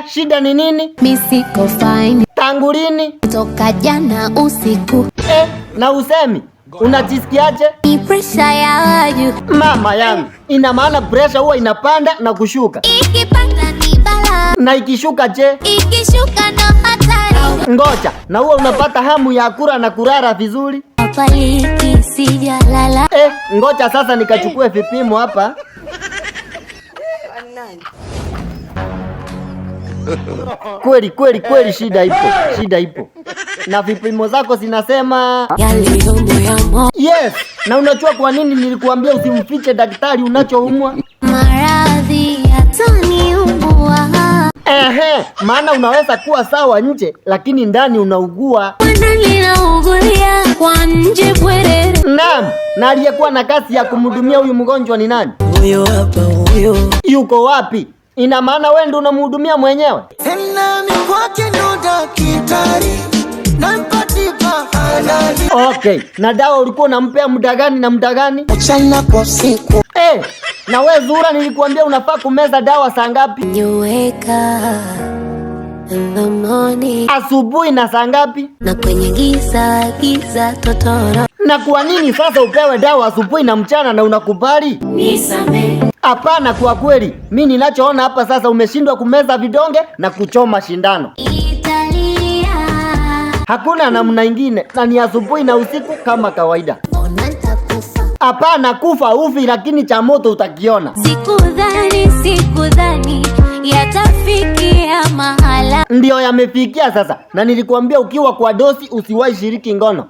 Shida ni nini? Mimi siko fine. Tangu lini? Toka jana usiku. Na usemi unajisikiaje? Ni pressure ya waju. Mama yangu, ina maana pressure huwa inapanda na kushuka. Ikipanda ni bala. Na ikishuka je? Ikishuka ndo hatari. Ngoja, na huwa unapata hamu ya kula na kulala vizuri? Hapaliki sijalala. Ngoja sasa nikachukue vipimo hapa. Kweli shida ipo. Na vipimo zako zinasema yes. Na unajua kwa nini nilikuambia usimfiche daktari unachoumwa? Maradhi yataniua. Maana unaweza kuwa sawa nje lakini ndani unaugua. Ninaugulia kwa nje bwerere. Naam, na aliyekuwa na kazi ya kumhudumia huyu mgonjwa ni nani? Huyo hapa huyo. Yuko wapi? Ina maana wewe ndio unamhudumia mwenyewe? Tena mimi kwake ndo daktari. Nampatipa halali. Okay, na dawa ulikuwa unampea muda gani na muda gani? Mchana kwa siku. Na wewe Zura, nilikuambia unafaa kumeza dawa saa ngapi? Niweka in the morning. Asubuhi na saa ngapi? Na kwenye giza totoro. Na kwa nini sasa upewe dawa asubuhi na mchana na unakubali? Nisamehe. Hapana, kwa kweli mimi ninachoona hapa sasa umeshindwa kumeza vidonge na kuchoma shindano. Italia. Hakuna namna ingine, na ni asubuhi na usiku kama kawaida. Hapana, kufa ufi, lakini cha moto utakiona. Sikudhani yatafikia mahala. Ndio yamefikia sasa, na nilikuambia ukiwa kwa dosi usiwahi shiriki ngono.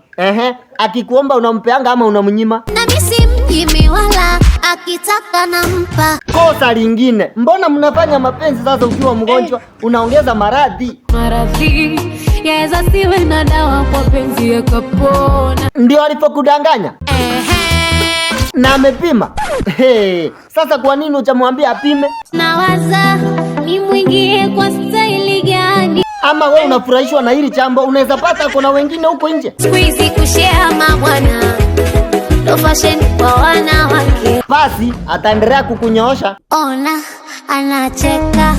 Akikuomba unampeanga ama unamnyima? Na mimi simnyimi wala akitaka nampa. Kosa lingine, mbona mnafanya mapenzi sasa ukiwa mgonjwa? Unaongeza maradhi. Maradhi yaweza siwe na dawa kwa penzi yakapona. Ndio alipokudanganya? Na amepima? Sasa kwa nini utamwambia apime? Nawaza nimwingie kwa staili gani? Ama wewe unafurahishwa na hili jambo? Unaweza pata kuna wengine huko nje. Squeeze kushare mabwana. No fashion kwa wanawake. Basi ataendelea kukunyoosha. Ona anacheka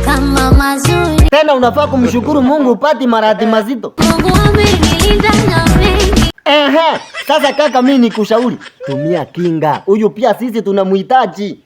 kama mazuri. Tena unafaa kumshukuru Mungu upati maradhi mazito. Mungu amenilinda na mengi. Sasa kaka, mimi nikushauri tumia kinga. Huyu pia sisi tunamhitaji.